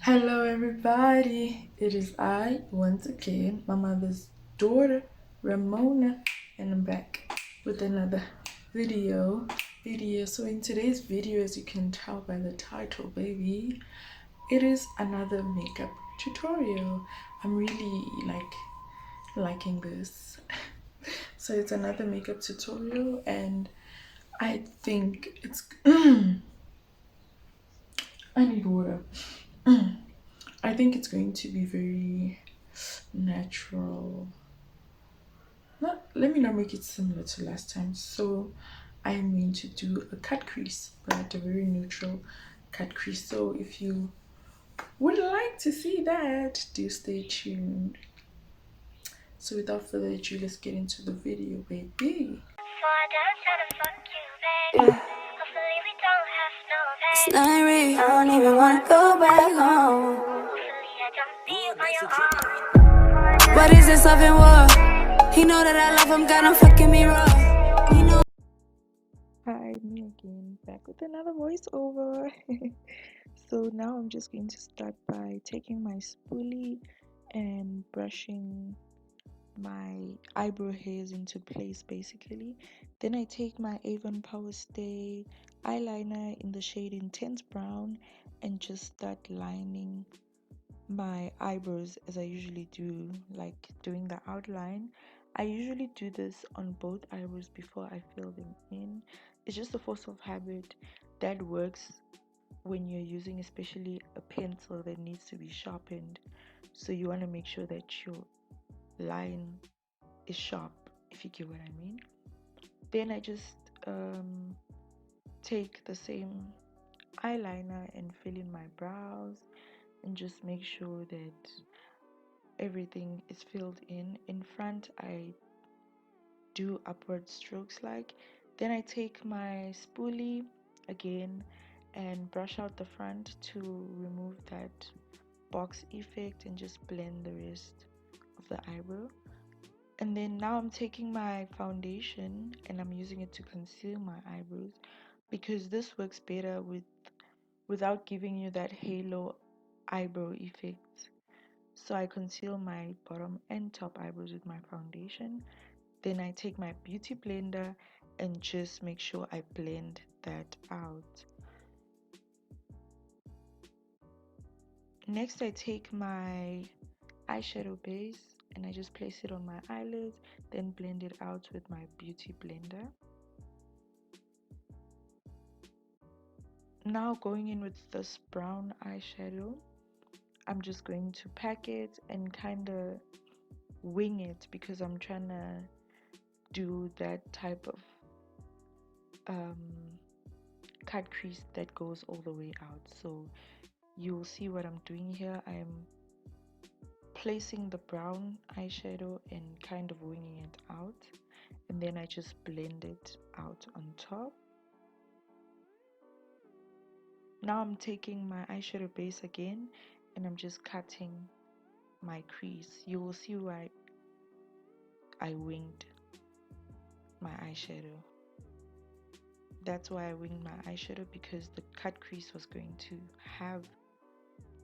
Hello, everybody. It is I, once again, my mother's daughter, Ramona, and I'm back with another video. So in today's video, as you can tell by the title, baby, it is another makeup tutorial. I'm really liking this. So it's another makeup tutorial, and I think it's I need water. I think it's going to be very natural. Not, let me not make it similar to last time. So I'm going to do a cut crease, but a very neutral cut crease. So if you would like to see that, do stay tuned. So without further ado, let's get into the video, baby. It's not real, I don't even wanna go back home. What is this love and war? He know that I love him, got him fucking me raw. Hi, me again, back with another voiceover. So now I'm just going to start by taking my spoolie and brushing my eyebrow hairs into place, basically. Then I take my Avon Power Stay eyeliner in the shade Intense Brown and just start lining my eyebrows as I usually do, like doing the outline. I usually do this on both eyebrows before I fill them in. It's just a force of habit that works when you're using especially a pencil that needs to be sharpened. So you want to make sure that your line is sharp, if you get what I mean. Then I just take the same eyeliner and fill in my brows and just make sure that everything is filled in front. I do upward strokes like. Then I take my spoolie again and brush out the front to remove that box effect and just blend the rest of the eyebrow. And then now I'm taking my foundation and I'm using it to conceal my eyebrows because this works better without giving you that halo eyebrow effect. So I conceal my bottom and top eyebrows with my foundation. Then I take my beauty blender and just make sure I blend that out. Next I take my eyeshadow base and I just place it on my eyelids, then blend it out with my beauty blender. Now going in with this brown eyeshadow, I'm just going to pack it and kind of wing it because I'm trying to do that type of cut crease that goes all the way out. So you'll see what I'm doing here. I am placing the brown eyeshadow and kind of winging it out, and then I just blend it out on top. Now I'm taking my eyeshadow base again and I'm just cutting my crease. You will see why I winged my eyeshadow. That's why I winged my eyeshadow, because the cut crease was going to have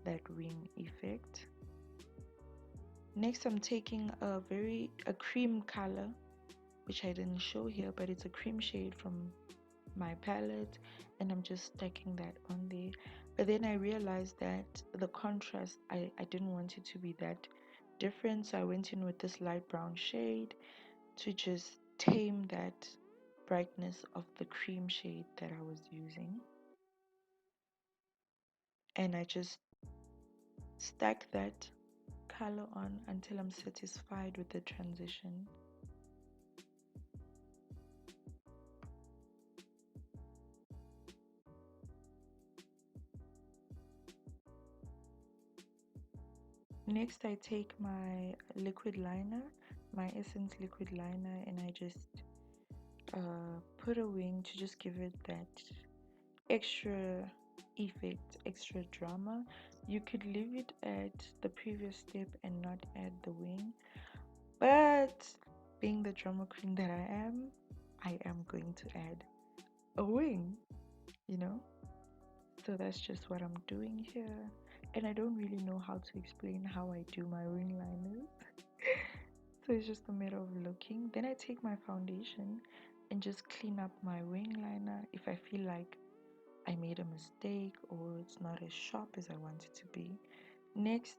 that wing effect. Next I'm taking a cream color, which I didn't show here, but it's a cream shade from my palette, and I'm just stacking that on there. But then I realized that the contrast, I didn't want it to be that different, so I went in with this light brown shade to just tame that brightness of the cream shade that I was using. And I just stack that color on until I'm satisfied with the transition. Next I take my liquid liner, my Essence liquid liner, and I just put a wing to just give it that extra effect, extra drama. You could leave it at the previous step and not add the wing, but being the drama queen that I am going to add a wing, you know. So that's just what I'm doing here. and I don't really know how to explain how I do my wing liners. So it's just a matter of looking. Then I take my foundation and just clean up my wing liner if I feel like I made a mistake or it's not as sharp as I want it to be. Next,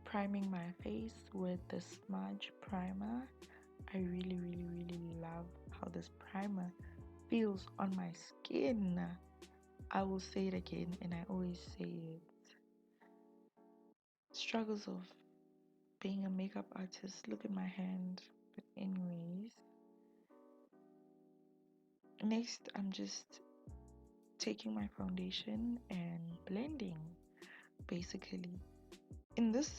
priming my face with the smudge primer. I really love how this primer feels on my skin. I will say it again, and I always say it. Struggles of being a makeup artist. Look at my hand. But anyways, next I'm just taking my foundation and blending, basically. In this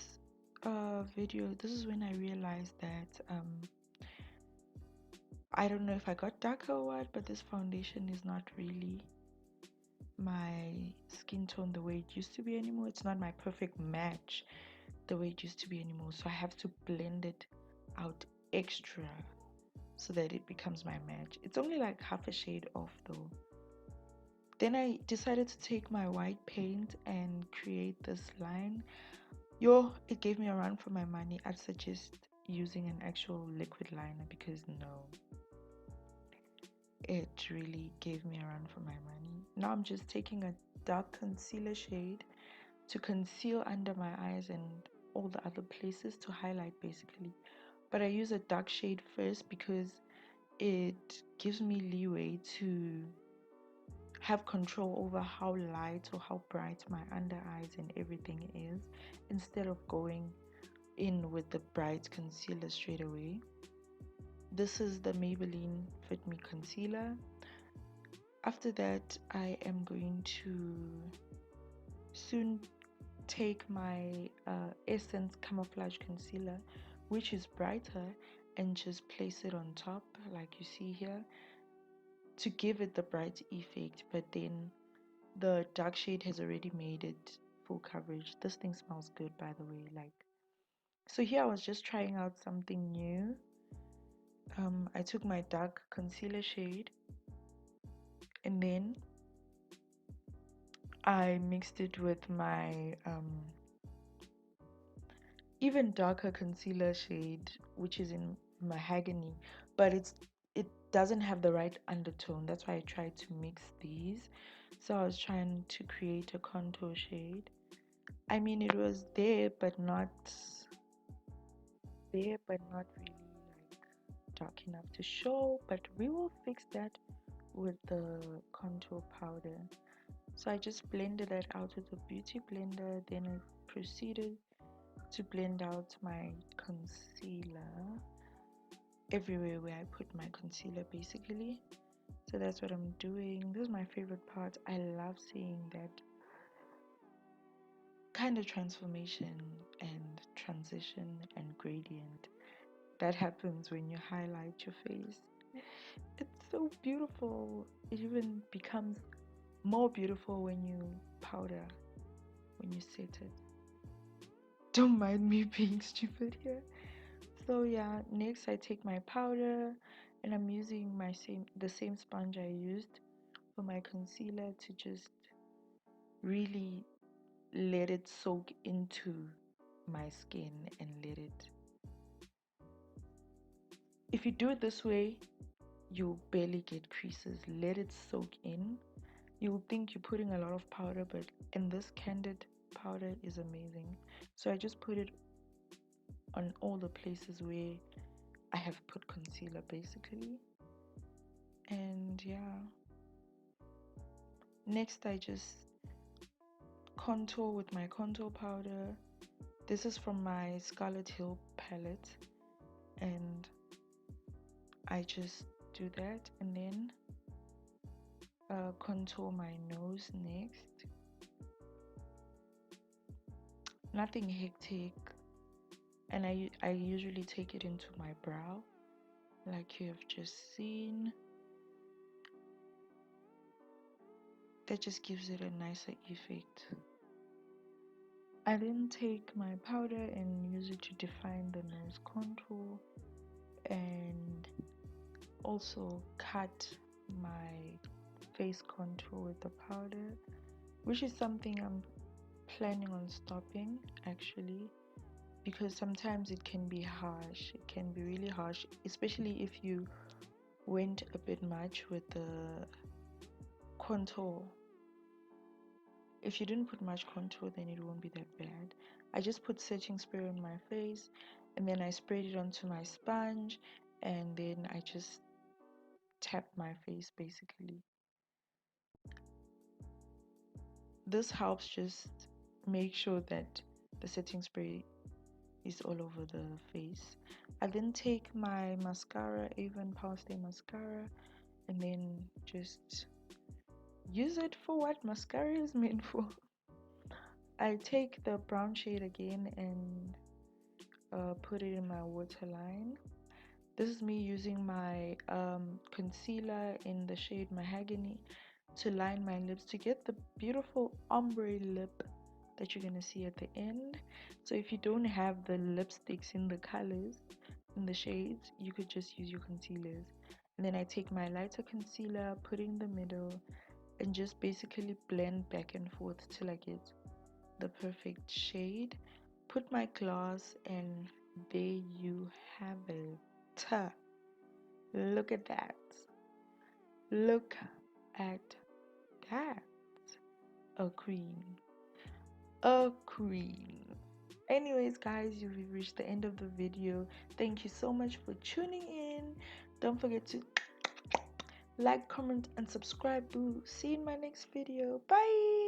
video, this is when I realized that I don't know if I got darker or what, but this foundation is not really my skin tone the way it used to be anymore. It's not my perfect match the way it used to be anymore, so I have to blend it out extra so that it becomes my match. It's only like half a shade off though. Then I decided to take my white paint and create this line. It gave me a run for my money. I'd suggest using an actual liquid liner because no, it really gave me a run for my money. Now I'm just taking a dark concealer shade to conceal under my eyes and all the other places to highlight basically. But I use a dark shade first because it gives me leeway to have control over how light or how bright my under eyes and everything is instead of going in with the bright concealer straight away. This is the Maybelline Fit Me Concealer. After that, I am going to soon take my Essence Camouflage Concealer, which is brighter, and just place it on top like you see here to give it the bright effect, but then the dark shade has already made it full coverage. This thing smells good, by the way. So here I was just trying out something new. I took my dark concealer shade and then I mixed it with my even darker concealer shade, which is in mahogany, but it doesn't have the right undertone. That's why I tried to mix these. So I was trying to create a contour shade. I mean, it was there, but not really like dark enough to show. But we will fix that with the contour powder. So I just blended that out with a beauty blender. Then I proceeded to blend out my concealer everywhere where I put my concealer basically. So that's what I'm doing. This is my favorite part. I love seeing that kind of transformation and transition and gradient that happens when you highlight your face. It's so beautiful. It even becomes more beautiful when you powder, when you set it. Don't mind me being stupid here. So yeah, next I take my powder and I'm using the same sponge I used for my concealer to just really let it soak into my skin and let it. If you do it this way, you'll barely get creases. Let it soak in. You'll think you're putting a lot of powder, but in this candid powder is amazing. So I just put it on all the places where I have put concealer basically. And yeah, next I just contour with my contour powder. This is from my Scarlet Hill palette, and I just do that and then contour my nose next. Nothing hectic, and I usually take it into my brow like you have just seen. That just gives it a nicer effect. I then take my powder and use it to define the nose contour and also cut my face contour with the powder, which is something I'm planning on stopping, actually, because sometimes it can be harsh. It can be really harsh, especially if you went a bit much with the contour. If you didn't put much contour, then it won't be that bad. I just put setting spray on my face, and then I sprayed it onto my sponge, and then I just tapped my face basically. This helps just make sure that the setting spray is all over the face. I then take my mascara, Avon Power Stay mascara, and then just use it for what mascara is meant for. I take the brown shade again and put it in my waterline. This is me using my concealer in the shade Mahogany to line my lips to get the beautiful ombre lip that you're gonna see at the end. So if you don't have the lipsticks in the colors, in the shades, you could just use your concealers. And then I take my lighter concealer, put it in the middle, and just basically blend back and forth till I get the perfect shade. Put my gloss, and there you have it. Look at that. Look at that. A queen. A queen. Anyways, guys, you've reached the end of the video. Thank you so much for tuning in. Don't forget to like, comment, and subscribe. Boo. See you in my next video. Bye.